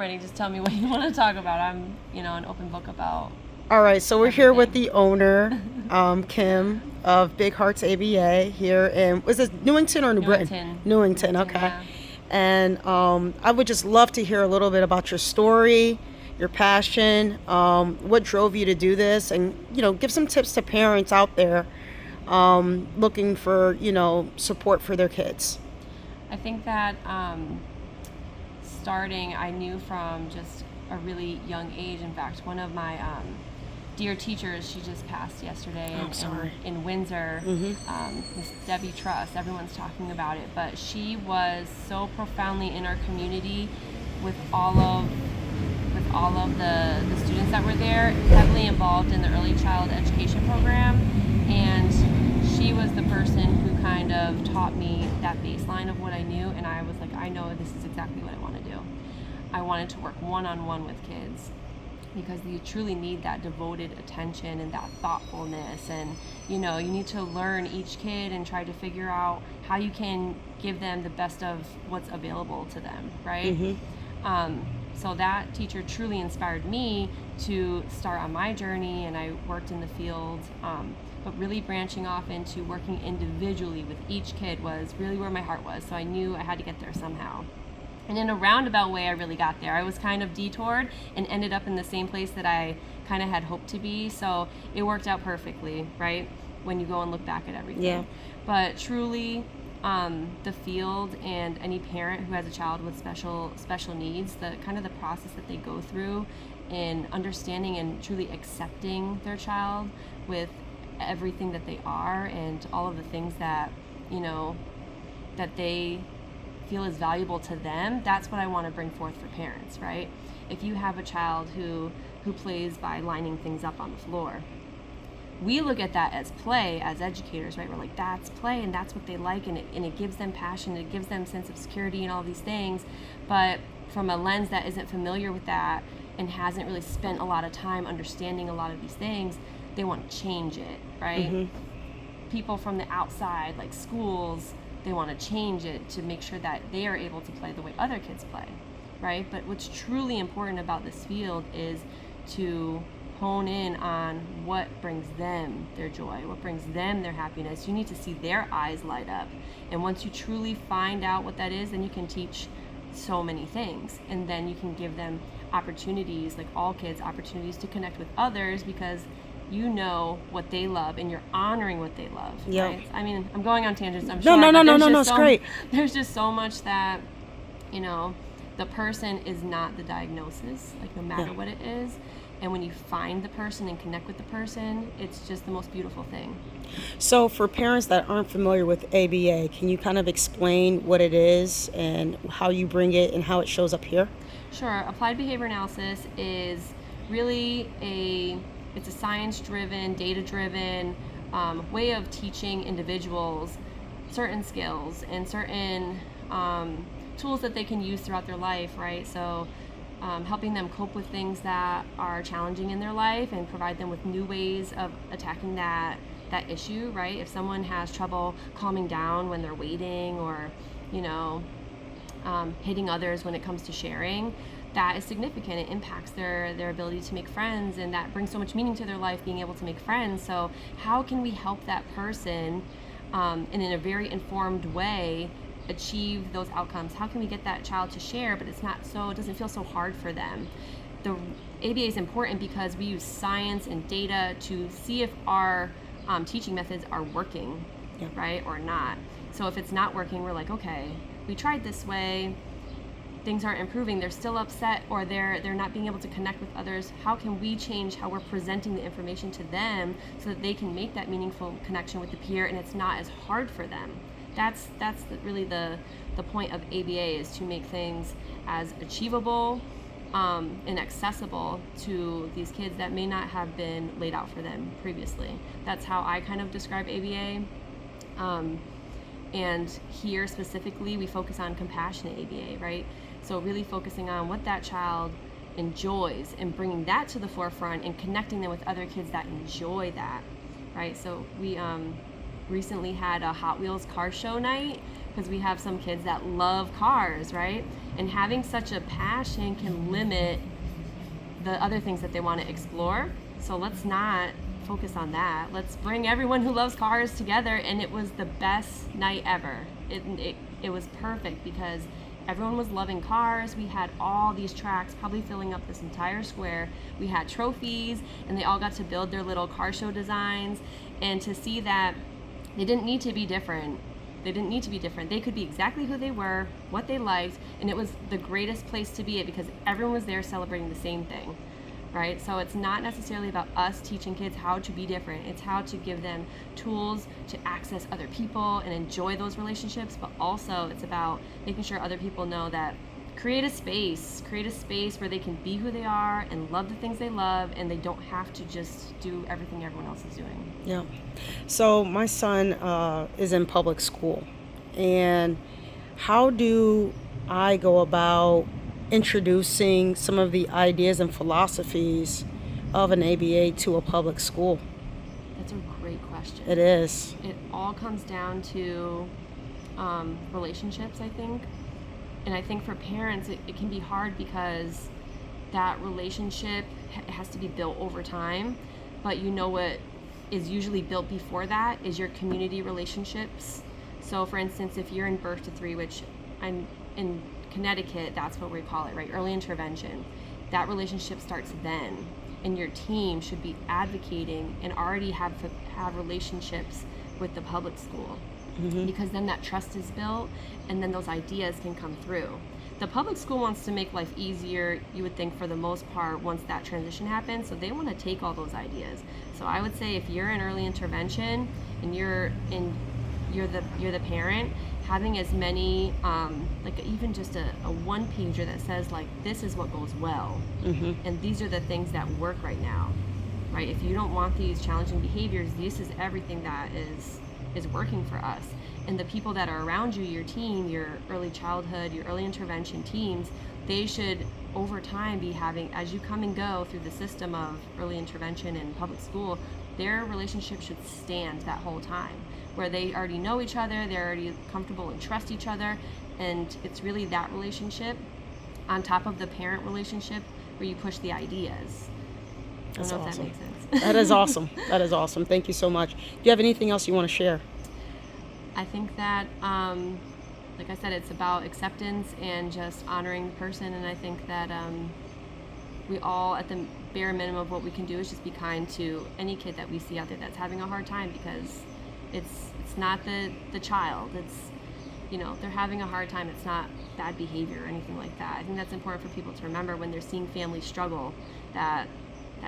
Ready, just tell me what you want to talk about. I'm, an open book about. All right, so we're here with Everything. the owner, Kim of Big Hearts ABA here in, was it Newington or New Britain? Newington, okay. Yeah. And I would just love to hear a little bit about your story, your passion, what drove you to do this, and give some tips to parents out there looking for support for their kids. I think that starting, I knew from just a really young age. In fact, one of my dear teachers, she just passed yesterday in Windsor, Miss Debbie Truss. Everyone's talking about it, but she was so profoundly in our community with all of the students that were there, heavily involved in the early child education program, and she was the person who kind of taught me that baseline of what I knew, and I was like, I know this is exactly what I want to do. I wanted to work one-on-one with kids because you truly need that devoted attention and that thoughtfulness, and you need to learn each kid and try to figure out how you can give them the best of what's available to them, right? So that teacher truly inspired me to start on my journey, and I worked in the field, but really branching off into working individually with each kid was really where my heart was, so I knew I had to get there somehow. And in a roundabout way, I really got there. I was kind of detoured and ended up in the same place that I kind of had hoped to be, so it worked out perfectly, right, when you go and look back at everything. Yeah. But truly, the field and any parent who has a child with special needs, the kind of the process that they go through in understanding and truly accepting their child with everything that they are and all of the things that that they feel is valuable to them, that's what I want to bring forth for parents, right? If you have a child who plays by lining things up on the floor, we look at that as play as educators, right? We're like, that's play and that's what they like, and it gives them passion, it gives them sense of security and all these things. But from a lens that isn't familiar with that and hasn't really spent a lot of time understanding a lot of these things, they want to change it, right? People from the outside, like schools, they want to change it to make sure that they are able to play the way other kids play, right? But what's truly important about this field is to hone in on what brings them their joy, what brings them their happiness. You need to see their eyes light up. And once you truly find out what that is, then you can teach so many things. And then you can give them opportunities, like all kids, opportunities to connect with others, because you know what they love and you're honoring what they love. Yep. Right? I mean, I'm going on tangents, I'm sure. No, it's great. There's just so much that, the person is not the diagnosis, like no matter what it is. And when you find the person and connect with the person, it's just the most beautiful thing. So for parents that aren't familiar with ABA, can you kind of explain what it is and how you bring it and how it shows up here? Sure. Applied behavior analysis is really it's a science-driven, data-driven way of teaching individuals certain skills and certain tools that they can use throughout their life, right? So helping them cope with things that are challenging in their life and provide them with new ways of attacking that issue, right? If someone has trouble calming down when they're waiting, or hitting others when it comes to sharing, that is significant. It impacts their ability to make friends, and that brings so much meaning to their life, being able to make friends. So how can we help that person and in a very informed way achieve those outcomes? How can we get that child to share, but it doesn't feel so hard for them? The ABA is important because we use science and data to see if our teaching methods are working, right, or not. So if it's not working, we're like, okay, we tried this way, things aren't improving, they're still upset, or they're not being able to connect with others. How can we change how we're presenting the information to them so that they can make that meaningful connection with the peer and it's not as hard for them? That's really the point of ABA, is to make things as achievable and accessible to these kids that may not have been laid out for them previously. That's how I kind of describe ABA. And here specifically, we focus on compassionate ABA, right? So really focusing on what that child enjoys and bringing that to the forefront and connecting them with other kids that enjoy that, right? So we recently had a Hot Wheels car show night because we have some kids that love cars, right? And having such a passion can limit the other things that they want to explore. So let's not focus on that. Let's bring everyone who loves cars together. And it was the best night ever. It was perfect because everyone was loving cars. We had all these tracks probably filling up this entire square. We had trophies, and they all got to build their little car show designs. And to see that they didn't need to be different. They didn't need to be different. They could be exactly who they were, what they liked, and it was the greatest place to be at because everyone was there celebrating the same thing, right? So it's not necessarily about us teaching kids how to be different. It's how to give them tools to access other people and enjoy those relationships, but also it's about making sure other people know that create a space where they can be who they are and love the things they love, and they don't have to just do everything everyone else is doing. Yeah. So my son is in public school, and how do I go about introducing some of the ideas and philosophies of an ABA to a public school? That's a great question. It is. It all comes down to relationships, I think. And I think for parents, it can be hard because that relationship has to be built over time. But you know what is usually built before that is your community relationships. So for instance, if you're in birth to 3, which I'm in Connecticut, that's what we call it, right? Early intervention. That relationship starts then. And your team should be advocating and already have relationships with the public school. Mm-hmm. Because then that trust is built and then those ideas can come through. The public school wants to make life easier, you would think, for the most part once that transition happens, so they want to take all those ideas. So I would say if you're in early intervention and you're the parent, having as many like even just a one pager that says like this is what goes well, mm-hmm. and these are the things that work right now, right? If you don't want these challenging behaviors, this is everything that is working for us. And the people that are around you, your team, your early childhood, your early intervention teams, they should over time be having, as you come and go through the system of early intervention and public school, their relationship should stand that whole time, where they already know each other, they're already comfortable and trust each other, and it's really that relationship on top of the parent relationship where you push the ideas. I don't know if that makes sense. That is awesome. That is awesome. Thank you so much. Do you have anything else you want to share? I think that, like I said, it's about acceptance and just honoring the person. And I think that we all, at the bare minimum of what we can do, is just be kind to any kid that we see out there that's having a hard time, because it's not the child. It's, they're having a hard time. It's not bad behavior or anything like that. I think that's important for people to remember when they're seeing families struggle, that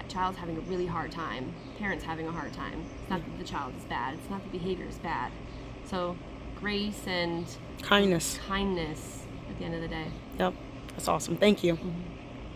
child's having a really hard time, parents having a hard time. It's not that the child is bad, it's not the behavior is bad. So grace and kindness at the end of the day. Yep, that's awesome. Thank you. Mm-hmm.